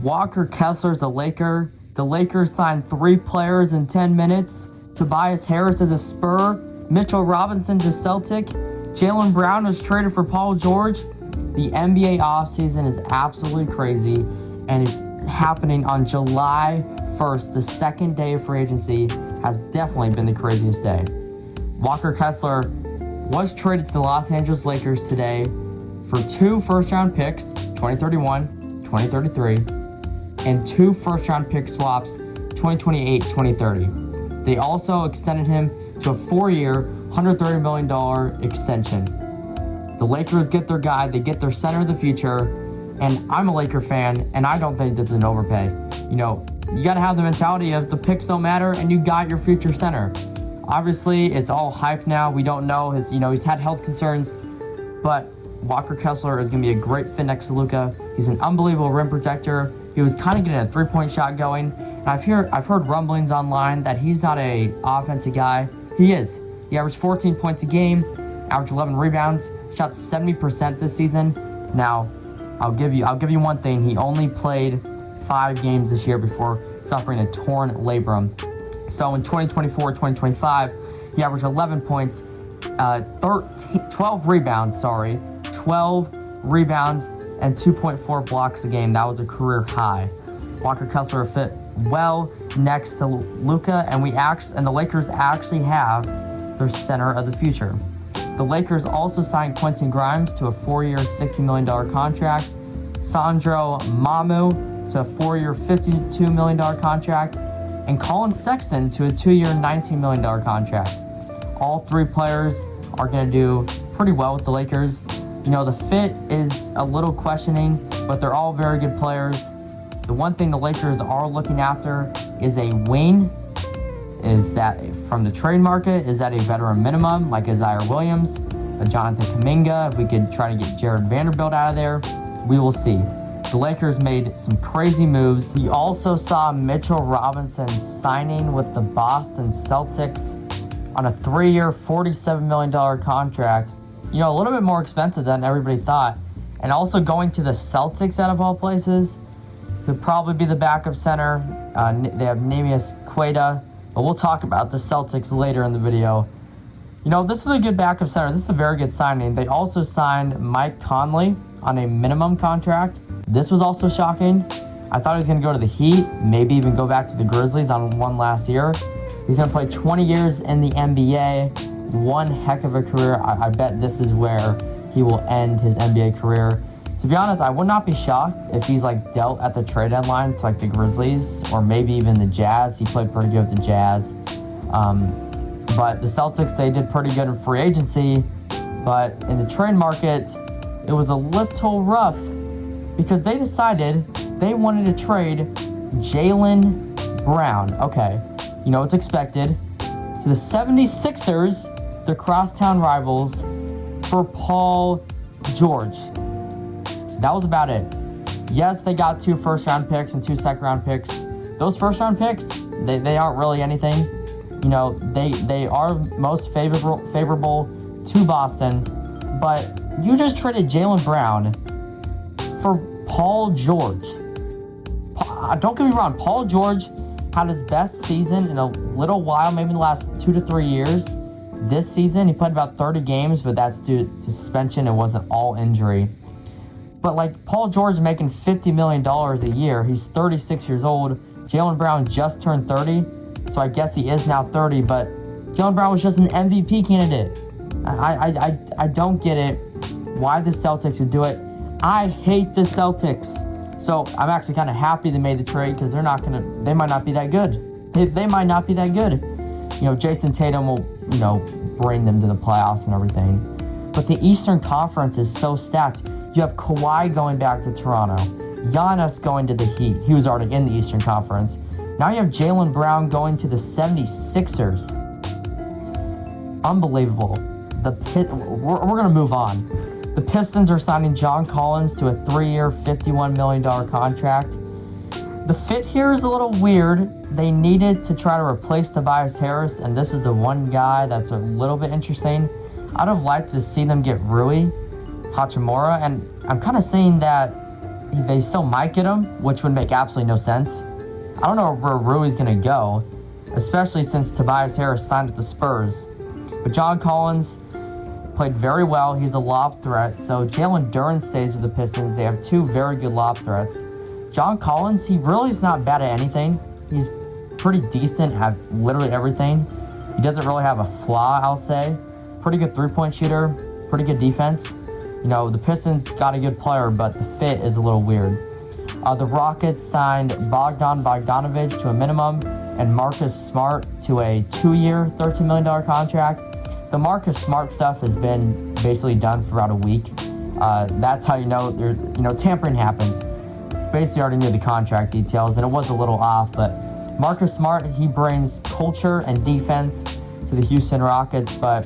Walker Kessler's a Laker. The Lakers signed 3 players in 10 minutes. Tobias Harris is a Spur. Mitchell Robinson's a Celtic. Jaylen Brown was traded for Paul George. The NBA offseason is absolutely crazy, and it's happening on July 1st. The second day of free agency has definitely been the craziest day. Walker Kessler was traded to the Los Angeles Lakers today for 2 first-round picks, 2031, 2033, and 2 first-round pick swaps, 2028, 2030. They also extended him to a 4-year, $130 million extension. The Lakers get their guy, they get their center of the future, and I'm a Laker fan, and I don't think this is an overpay. You know, you got to have the mentality of the picks don't matter, and you got your future center. Obviously, it's all hype now. We don't know he's had health concerns, but Walker Kessler is going to be a great fit next to Luka. He's an unbelievable rim protector. He was kind of getting a 3-point shot going. And I've heard rumblings online that he's not a offensive guy. He is. He averaged 14 points a game, averaged 11 rebounds, shot 70% this season. Now, I'll give you one thing. He only played 5 games this year before suffering a torn labrum. So in 2024-2025, he averaged 11 points, 12 rebounds, and 2.4 blocks a game. That was a career high. Walker Kessler fit well next to Luka, and the Lakers actually have their center of the future. The Lakers also signed Quentin Grimes to a 4-year, $60 million contract, Sandro Mamu to a 4-year, $52 million contract, and Colin Sexton to a 2-year, $19 million contract. All 3 players are going to do pretty well with the Lakers. You know, the fit is a little questioning, but they're all very good players. The one thing the Lakers are looking after is a wing. Is that from the trade market? Is that a veteran minimum like Isaiah Williams, a Jonathan Kuminga? If we could try to get Jared Vanderbilt out of there, we will see. The Lakers made some crazy moves. We also saw Mitchell Robinson signing with the Boston Celtics on a 3-year, $47 million contract. You know, a little bit more expensive than everybody thought. And also going to the Celtics out of all places. Could probably be the backup center. They have Neemias Queta. But we'll talk about the Celtics later in the video. You know, this is a good backup center. This is a very good signing. They also signed Mike Conley on a minimum contract. This was also shocking. I thought he was going to go to the Heat, maybe even go back to the Grizzlies on one last year. He's going to play 20 years in the NBA. One heck of a career. I bet this is where he will end his NBA career. To be honest, I would not be shocked if he's dealt at the trade deadline to the Grizzlies or maybe even the Jazz. He played pretty good with the Jazz. But the Celtics, they did pretty good in free agency. But in the trade market, it was a little rough because they decided they wanted to trade Jaylen Brown. Okay, you know it's expected. To the 76ers, the crosstown rivals, for Paul George. That was about it. Yes, they got 2 first-round picks and 2 second-round picks. Those first-round picks, they aren't really anything. You know, they are most favorable to Boston. But you just traded Jaylen Brown for Paul George. Don't get me wrong, Paul George had his best season in a little while, maybe in the last 2 to 3 years. This season, he played about 30 games, but that's due to suspension. It wasn't all injury. But Paul George is making $50 million a year. He's 36 years old. Jaylen Brown just turned 30, so I guess he is now 30. But Jaylen Brown was just an MVP candidate. I don't get it why the Celtics would do it. I hate the Celtics. So I'm actually kind of happy they made the trade because they might not be that good. They might not be that good. You know, Jason Tatum will, bring them to the playoffs and everything. But the Eastern Conference is so stacked. You have Kawhi going back to Toronto. Giannis going to the Heat. He was already in the Eastern Conference. Now you have Jaylen Brown going to the 76ers. Unbelievable. We're going to move on. The Pistons are signing John Collins to a 3-year, $51 million contract. The fit here is a little weird. They needed to try to replace Tobias Harris, and this is the one guy that's a little bit interesting. I'd have liked to see them get Rui Hachimura, and I'm kind of saying that they still might get him, which would make absolutely no sense. I don't know where Rui's going to go, especially since Tobias Harris signed with the Spurs. But John Collins played very well. He's a lob threat. So Jalen Duren stays with the Pistons. They have 2 very good lob threats. John Collins, he really is not bad at anything. He's pretty decent at literally everything. He doesn't really have a flaw, I'll say. Pretty good three-point shooter, pretty good defense. You know, the Pistons got a good player, but the fit is a little weird. The Rockets signed Bogdan Bogdanovic to a minimum and Marcus Smart to a 2-year, $13 million contract. The Marcus Smart stuff has been basically done for about a week. That's how you know there's, tampering happens. Basically already knew the contract details, and it was a little off, but Marcus Smart, he brings culture and defense to the Houston Rockets, but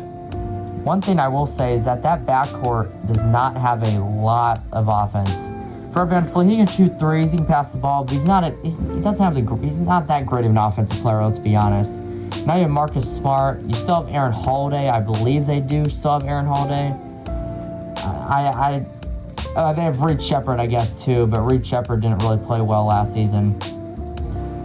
one thing I will say is that backcourt does not have a lot of offense. Fred VanVleet, he can shoot threes, he can pass the ball, but he's not that great of an offensive player, let's be honest. Now you have Marcus Smart, you still have Aaron Holiday, I believe they do still have Aaron Holiday. They have Reed Sheppard, I guess, too, but Reed Sheppard didn't really play well last season.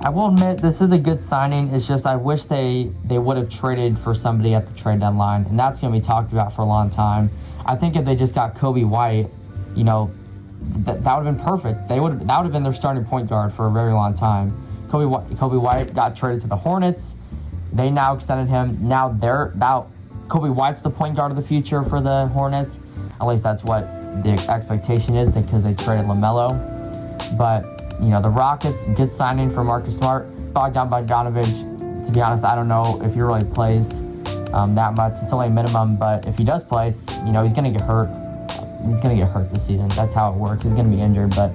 I will admit, this is a good signing. It's just I wish they would have traded for somebody at the trade deadline, and that's going to be talked about for a long time. I think if they just got Kobe White, that would have been perfect. That would have been their starting point guard for a very long time. Kobe White got traded to the Hornets. They now extended him. Now Kobe White's the point guard of the future for the Hornets. At least that's what the expectation is, because they traded LaMelo. But the Rockets, good signing for Marcus Smart. Bogdan Bogdanovic, to be honest, I don't know if he really plays that much. It's only a minimum, but if he does play, he's going to get hurt. He's going to get hurt this season. That's how it works. He's going to be injured, but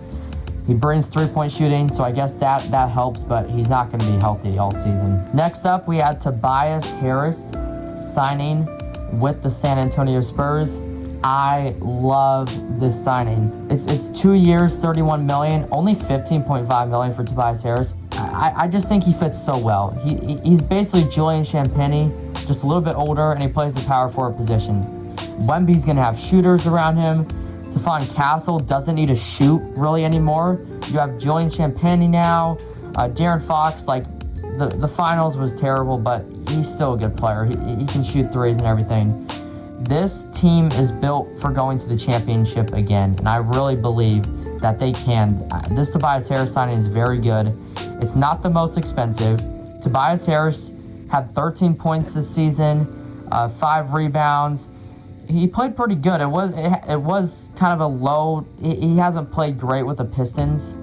he brings three-point shooting, so I guess that helps, but he's not going to be healthy all season. Next up, we had Tobias Harris signing with the San Antonio Spurs. I love this signing. It's 2 years, $31 million, only $15.5 million for Tobias Harris. I just think he fits so well. He's basically Julian Champagnie, just a little bit older, and he plays the power forward position. Wemby's going to have shooters around him. Stephon Castle doesn't need to shoot really anymore. You have Julian Champagnie now. De'Aaron Fox, the finals was terrible, but he's still a good player. He can shoot threes and everything. This team is built for going to the championship again, and I really believe that they can. This Tobias Harris signing is very good. It's not the most expensive. Tobias Harris had 13 points this season, 5 rebounds. He played pretty good. It was kind of a low. He hasn't played great with the Pistons,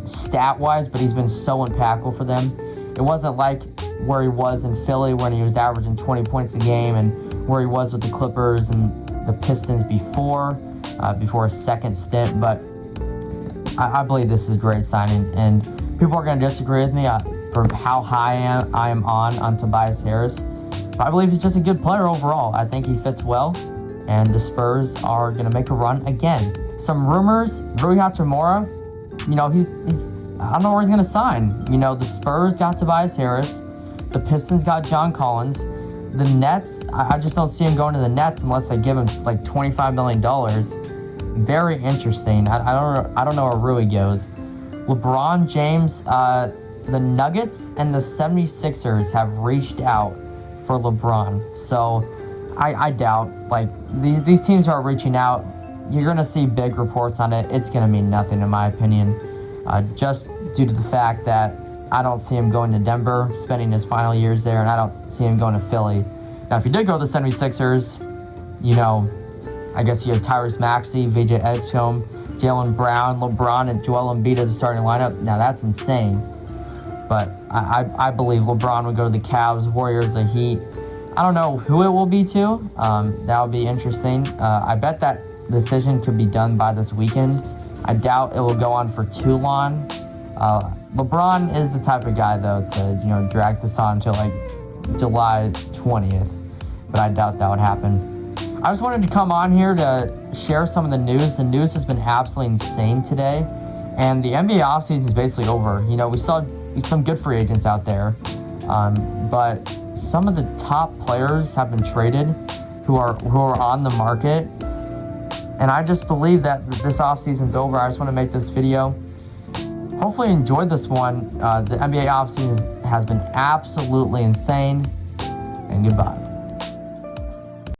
stat-wise, but he's been so impactful for them. It wasn't like where he was in Philly when he was averaging 20 points a game, and where he was with the Clippers and the Pistons before his second stint. But I believe this is a great signing, and people are going to disagree with me for how high I am on Tobias Harris. But I believe he's just a good player overall. I think he fits well, and the Spurs are going to make a run again. Some rumors: Rui Hachimura. He's I don't know where he's going to sign. The Spurs got Tobias Harris. The Pistons got John Collins. The Nets, I just don't see him going to the Nets unless they give him like $25 million. Very interesting. I don't know where Rui goes. LeBron James, the Nuggets and the 76ers have reached out for LeBron. So I doubt, these teams are reaching out. You're going to see big reports on it. It's going to mean nothing in my opinion. Just due to the fact that I don't see him going to Denver, spending his final years there, and I don't see him going to Philly. Now, if he did go to the 76ers, I guess you have Tyrese Maxey, VJ Edgecombe, Jaylen Brown, LeBron, and Joel Embiid as a starting lineup. Now, that's insane. But I believe LeBron would go to the Cavs, Warriors, the Heat. I don't know who it will be to. That would be interesting. I bet that decision could be done by this weekend. I doubt it will go on for too long. LeBron is the type of guy, though, to drag this on until July 20th, but I doubt that would happen. I just wanted to come on here to share some of the news. The news has been absolutely insane today, and the NBA offseason is basically over. We saw some good free agents out there, but some of the top players have been traded who are on the market. And I just believe that this offseason's over. I just want to make this video. Hopefully you enjoyed this one. The NBA offseason has been absolutely insane. And goodbye.